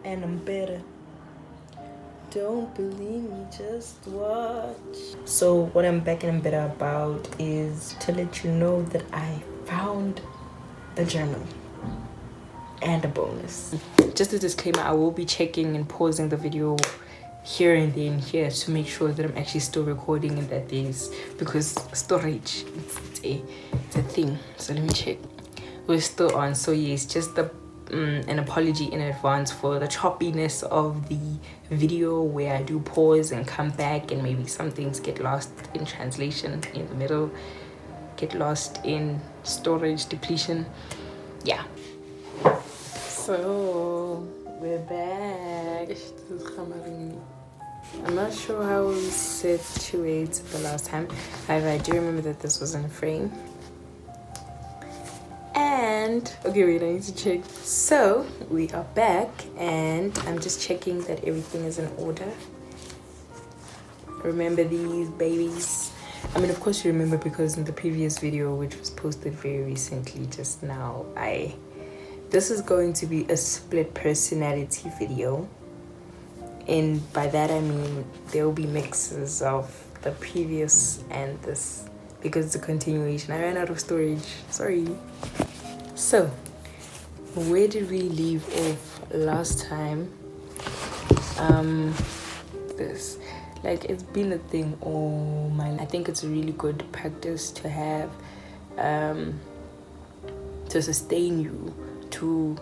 and I'm better. Don't believe me, just watch. So what I'm back and better about is to let you know that I found the journal and a bonus. Just a disclaimer, I will be checking and pausing the video here and then here to make sure that I'm actually still recording and that there's, because storage, it's a thing. So let me check. We're still on. So yes, just an apology in advance for the choppiness of the video where I do pause and come back and maybe some things get lost in translation in the middle, get lost in storage depletion. Yeah. So we're back. I'm not sure how we situate the last time. However, I do remember that this was in a frame. And okay, wait, I need to check. So we are back and I'm just checking that everything is in order. Remember these babies? I mean, of course you remember, because in the previous video, which was posted very recently just now, this is going to be a split personality video. And by that I mean there will be mixes of the previous and this, because it's a continuation. I ran out of storage, sorry. So where did we leave off last time? This, like, it's been a thing all my life. I think it's a really good practice to have, to sustain you, to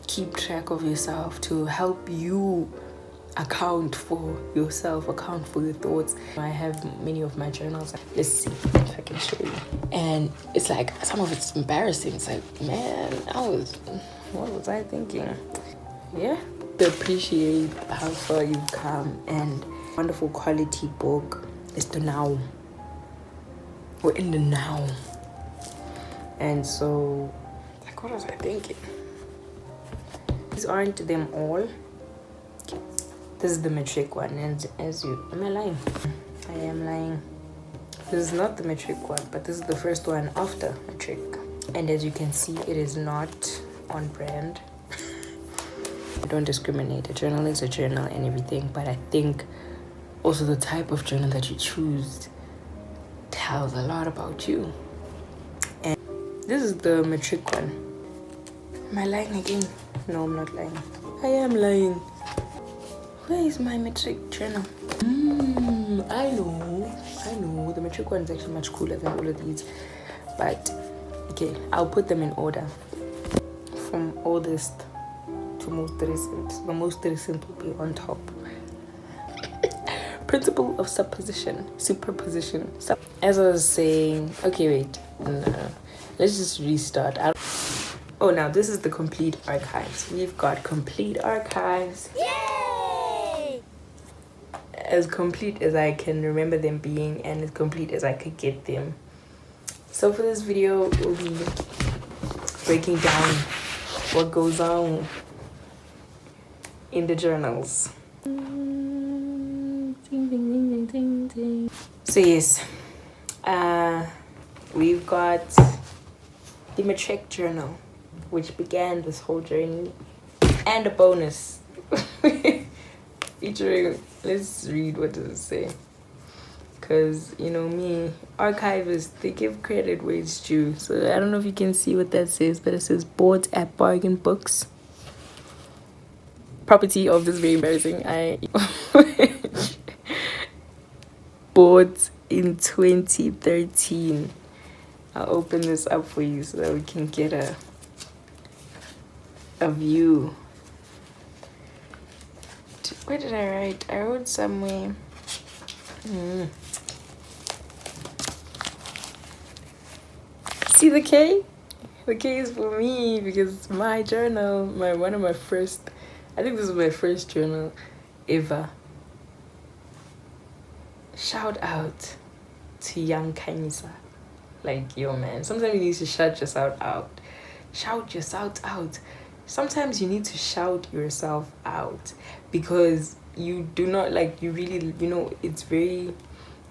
keep track of yourself, to help you account for yourself, account for your thoughts. I have many of my journals. Let's see if I can show you. And it's like, some of it's embarrassing. It's like, man, what was I thinking? Yeah, to appreciate how far you've come. And wonderful quality book is the now. We're in the now. And so, like, what was I thinking? These aren't them all. This is the metric one, and am I lying? I am lying. This is not the metric one, but this is the first one after metric. And as you can see, it is not on brand. I don't discriminate. A journal is a journal and everything, but I think also the type of journal that you choose tells a lot about you. And this is the metric one. Am I lying again? No, I'm not lying. I am lying. Where is my metric journal? I know. The metric one is actually much cooler than all of these. But, okay, I'll put them in order. From oldest to most recent. The most recent will be on top. Principle of superposition. As I was saying, okay, wait. No. Let's just restart. Oh, now this is the complete archives. We've got complete archives. Yay! As complete as I can remember them being, and as complete as I could get them. So for this video, we'll be breaking down what goes on in the journals. So yes, we've got the metric journal, which began this whole journey, and a bonus featuring, let's read, what does it say? Because, you know me, archivists, they give credit where it's due. So I don't know if you can see what that says, but it says bought at Bargain Books. Property of this very embarrassing, I bought in 2013. I'll open this up for you so that we can get a view. Where did I write? I wrote somewhere. See the K? The K is for me because it's my journal. One of my first, I think this is my first journal ever. Shout out to young Khanyisa. Like, yo, man, sometimes you need to shout yourself out. Shout yourself out. Sometimes you need to shout yourself out, because you do not, like, you really, you know, it's very,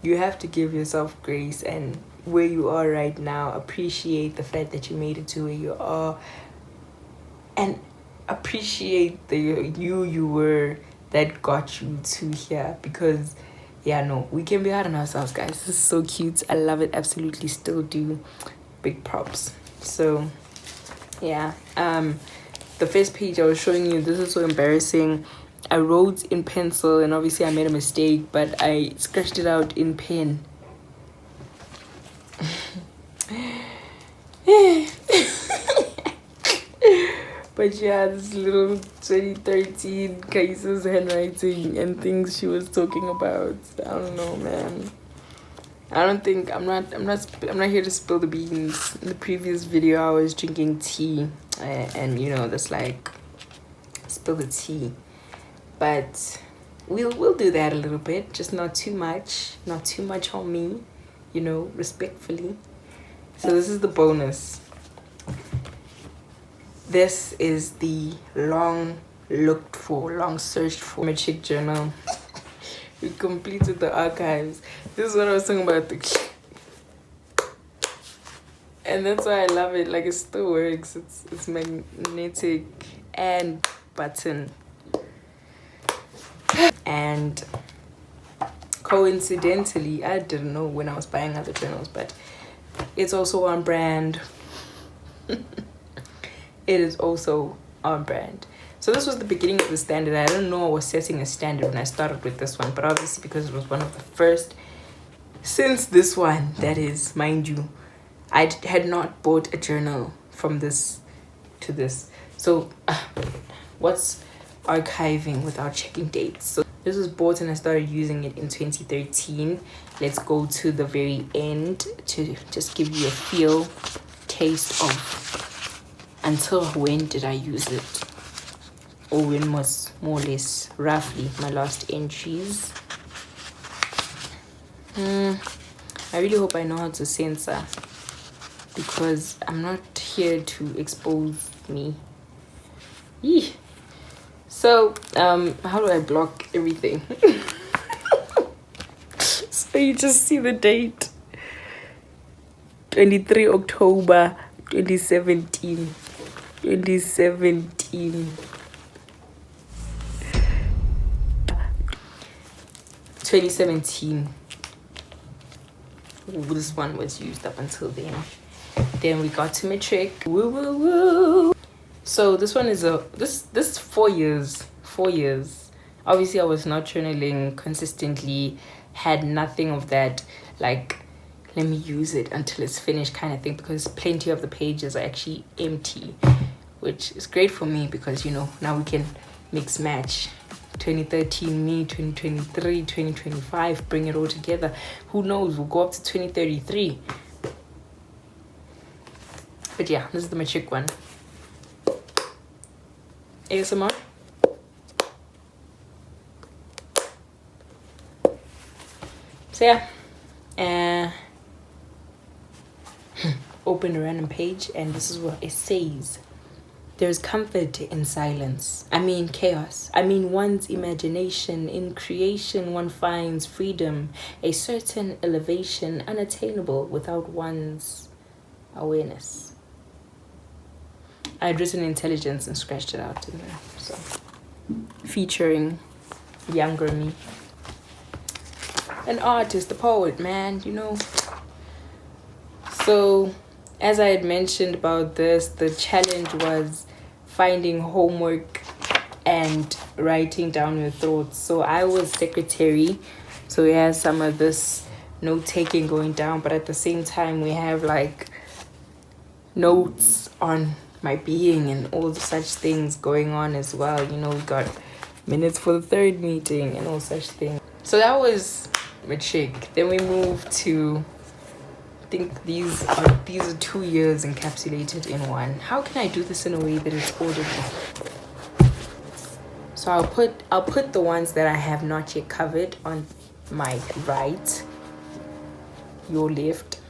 you have to give yourself grace, and where you are right now, appreciate the fact that you made it to where you are. And appreciate the you were that got you to here. Because yeah, no, we can be hard on ourselves, guys. This is so cute. I love it. Absolutely still do. Big props. So yeah, the first page I was showing you, this is so embarrassing. I wrote in pencil and obviously I made a mistake, but I scratched it out in pen. But yeah, this little 2013 Khanyisa's handwriting and things she was talking about. I don't know, man. I don't think I'm not here to spill the beans. In the previous video I was drinking tea and you know, that's like spill the tea. But we'll do that a little bit, just not too much on me, you know, respectfully. So this is the bonus. This is the long searched for matric journal. We completed the archives. This is what I was talking about. And that's why I love it. Like, it still works. It's magnetic and button. And coincidentally, I didn't know when I was buying other journals, but it's also on brand. It is also on brand. So this was the beginning of the standard. I don't know I was setting a standard when I started with this one, but obviously because it was one of the first since this one, that is, mind you, I had not bought a journal from this to this. So what's archiving without checking dates? So this was bought and I started using it in 2013. Let's go to the very end to just give you a taste of until when did I use it, or when was more or less roughly my last entries. I really hope I know how to censor, because I'm not here to expose me. Eeh. So how do I block everything? So you just see the date, 23 October 2017. 2017. Ooh, this one was used up until then. Then we got to matric. Woo woo woo. So this one is this 4 years. Obviously I was not journaling consistently, had nothing of that like let me use it until it's finished kind of thing, because plenty of the pages are actually empty, which is great for me because, you know, now we can mix match 2013 me, 2023, 2025, bring it all together. Who knows, we'll go up to 2033. But yeah, this is the matric one. ASMR. So yeah, open a random page and this is what it says. There's comfort in silence. I mean chaos. I mean one's imagination. In creation one finds freedom, a certain elevation unattainable without one's awareness. I had written intelligence and scratched it out in there. So featuring younger me. An artist, a poet, man, you know. So as I had mentioned about this, the challenge was finding homework and writing down your thoughts. So I was secretary, so we had some of this note-taking going down, but at the same time we have like notes on my being and all such things going on as well. You know, we got minutes for the third meeting and all such things. So that was matric. Then we moved to, I think these are 2 years encapsulated in one. How can I do this in a way that is audible? So I'll put the ones that I have not yet covered on my right, your left.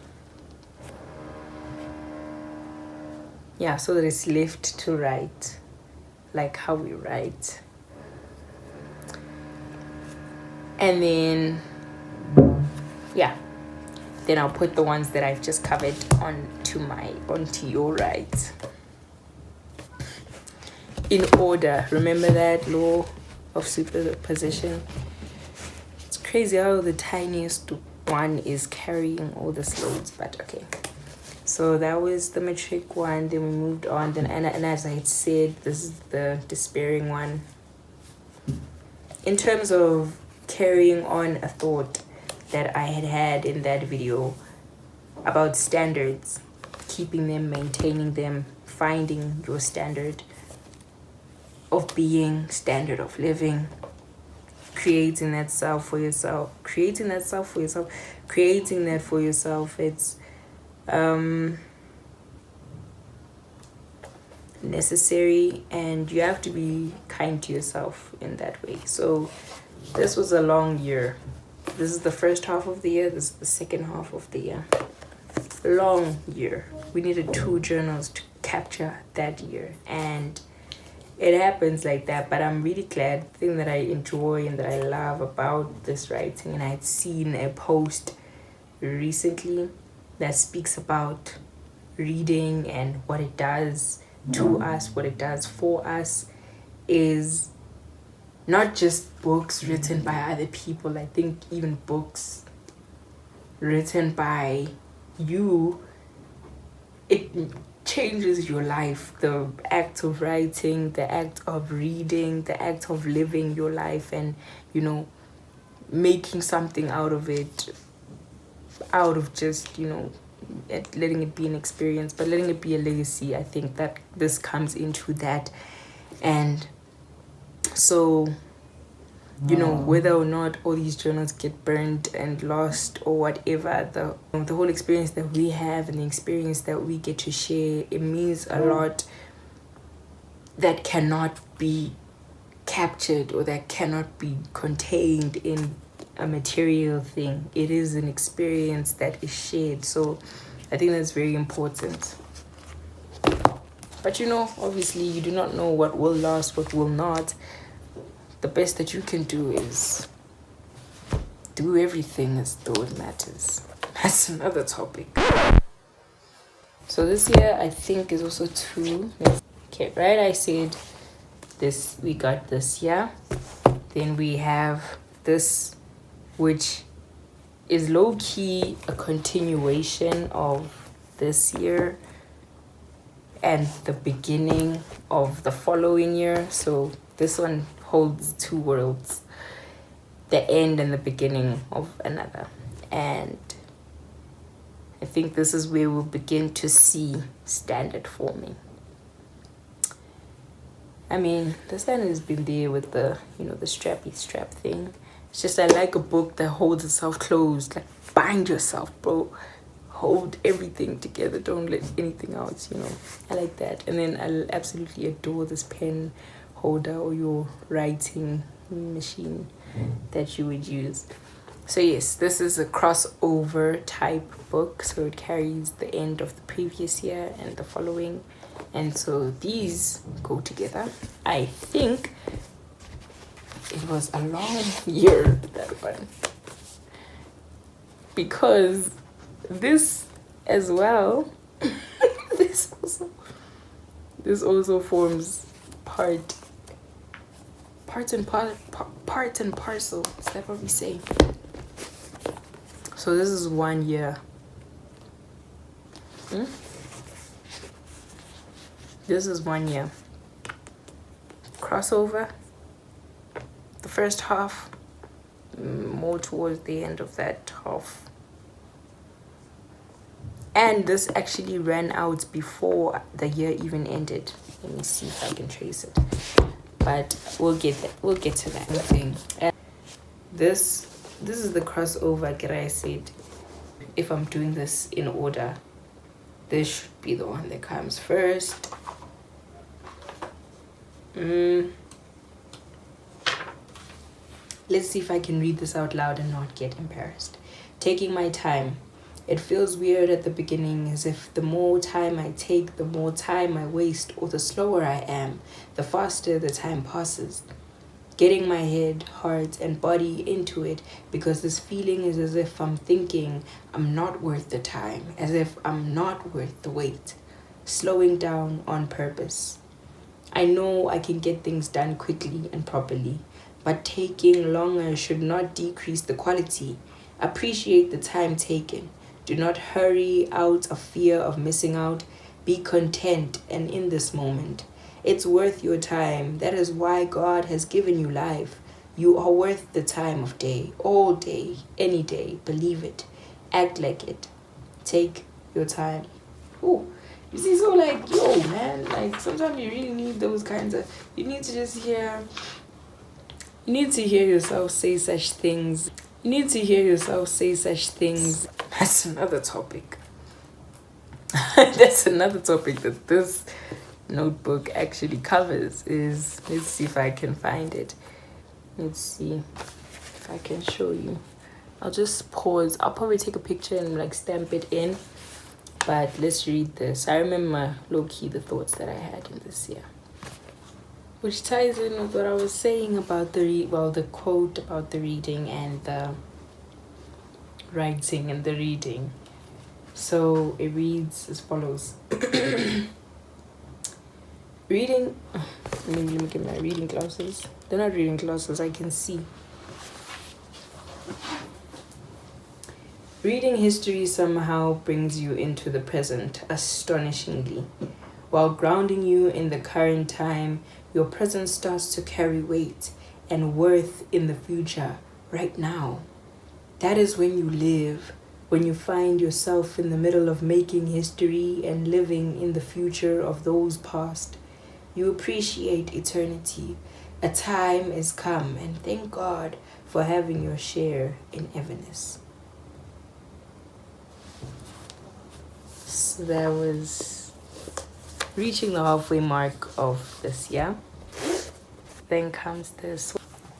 Yeah, so that it's left to right, like how we write. And then yeah, then I'll put the ones that I've just covered onto your right. in order. Remember that law of superposition? It's crazy how the tiniest one is carrying all this loads, but okay. So that was the matric one. Then we moved on. Then and as I had said, this is the despairing one. In terms of carrying on a thought that I had in that video about standards, keeping them, maintaining them, finding your standard of being, standard of living, creating that for yourself. It's necessary, and you have to be kind to yourself in that way. So this was a long year. This is the first half of the year. This is the second half of the year. Long year. We needed 2 journals to capture that year, and it happens like that. But I'm really glad. The thing that I enjoy and that I love about this writing, and I had seen a post recently that speaks about reading and what it does to us, what it does for us, is not just books written by other people. I think even books written by you, it changes your life. The act of writing, the act of reading, the act of living your life, and making something out of it, out of just letting it be an experience, but letting it be a legacy. I think that this comes into that. And so whether or not all these journals get burned and lost or whatever, the whole experience that we have and the experience that we get to share, it means a lot that cannot be captured or that cannot be contained in a material thing. It is an experience that is shared. So I think that's very important. But obviously you do not know what will last, what will not. The best that you can do is do everything as though it matters. That's another topic. So this year I think is also 2. Okay, right? I said this, we got this year. Then we have this, which is low-key a continuation of this year and the beginning of the following year. So this one holds 2 worlds, the end and the beginning of another. And I think this is where we'll begin to see standard forming. I mean, the standard has been there with the the strappy strap thing. It's just I like a book that holds itself closed. Like, bind yourself, bro. Hold everything together. Don't let anything out, I like that. And then I absolutely adore this pen holder or your writing machine that you would use. So yes, this is a crossover type book. So it carries the end of the previous year and the following. And so these go together. I think it was a long year, that one, because this as well this also forms part and parcel. Is that what we say? So this is 1 year. This is 1 year. Crossover. The first half, more towards the end of that half. And this actually ran out before the year even ended. Let me see if I can trace it. But we'll get there. We'll get to that thing. And this is the crossover. Like I said, if I'm doing this in order, this should be the one that comes first. Let's see if I can read this out loud and not get embarrassed. Taking my time. It feels weird at the beginning, as if the more time I take, the more time I waste, or the slower I am, the faster the time passes. Getting my head, heart, and body into it, because this feeling is as if I'm thinking I'm not worth the time, as if I'm not worth the wait. Slowing down on purpose. I know I can get things done quickly and properly, but taking longer should not decrease the quality. Appreciate the time taken. Do not hurry out of fear of missing out. Be content and in this moment. It's worth your time. That is why God has given you life. You are worth the time of day, all day, any day. Believe it. Act like it. Take your time. Ooh. You see, so like, yo, man, like sometimes you really need those kinds of, you need to just hear, you need to hear yourself say such things. You need to hear yourself say such things. That's another topic. That's another topic that this notebook actually covers is, let's see if I can find it. Let's see if I can show you. I'll just pause. I'll probably take a picture and like stamp it in. But let's read this. I remember low-key the thoughts that I had in this year. Which ties in with what I was saying about the quote about the reading and the writing and the reading. So it reads as follows. Reading, let me get my reading glasses. They're not reading glasses, I can see. Reading history somehow brings you into the present, astonishingly. While grounding you in the current time, your present starts to carry weight and worth in the future, right now. That is when you live, when you find yourself in the middle of making history and living in the future of those past. You appreciate eternity. A time is come, and thank God for having your share in everness. So that was reaching the halfway mark of this year. Then comes this.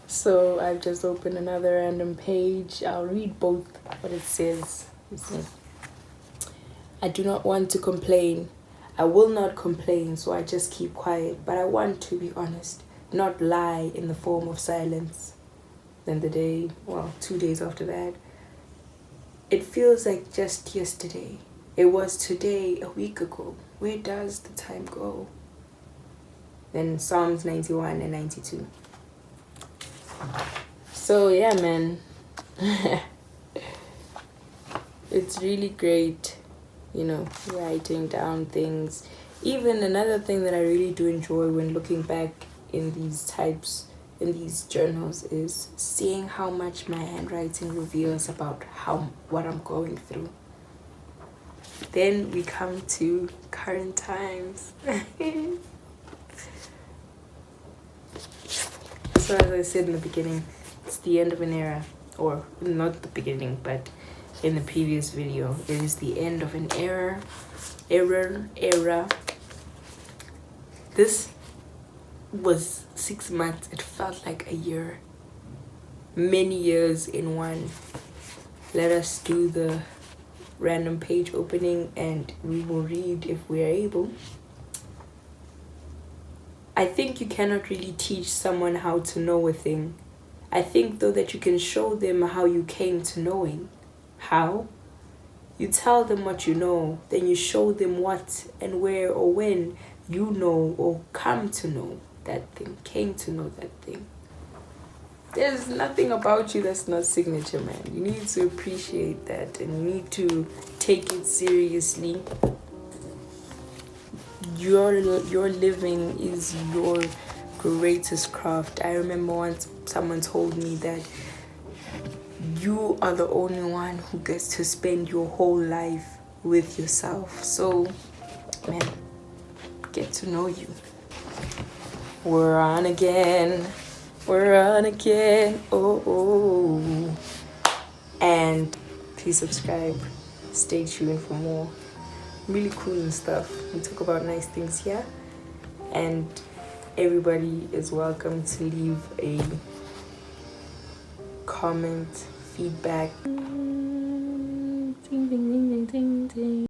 So I've just opened another random page. I'll read both what it says. Listen. I do not want to complain. I will not complain, so I just keep quiet. But I want to be honest, not lie in the form of silence. Then 2 days after that, it feels like just yesterday. It was today, a week ago. Where does the time go? Then Psalms 91 and 92. So yeah, man. It's really great, writing down things. Even another thing that I really do enjoy when looking back in these journals is seeing how much my handwriting reveals about what I'm going through. Then we come to current times. So as I said in the beginning, it's the end of an era, or not the beginning, but in the previous video, it is the end of an era. This was 6 months. It felt like a year. Many years in one. Let us do the random page opening and we will read if we are able. I think you cannot really teach someone how to know a thing. I think though that you can show them how you came to knowing. How? You tell them what you know, then you show them what and where or when you know or come to know that thing, came to know that thing. There's nothing about you that's not signature, man. You need to appreciate that and you need to take it seriously. Your living is your greatest craft. I remember once someone told me that you are the only one who gets to spend your whole life with yourself. So, man, get to know you. We're on again. Oh. And please subscribe. Stay tuned for more really cool and stuff. We talk about nice things here. And everybody is welcome to leave a comment, feedback.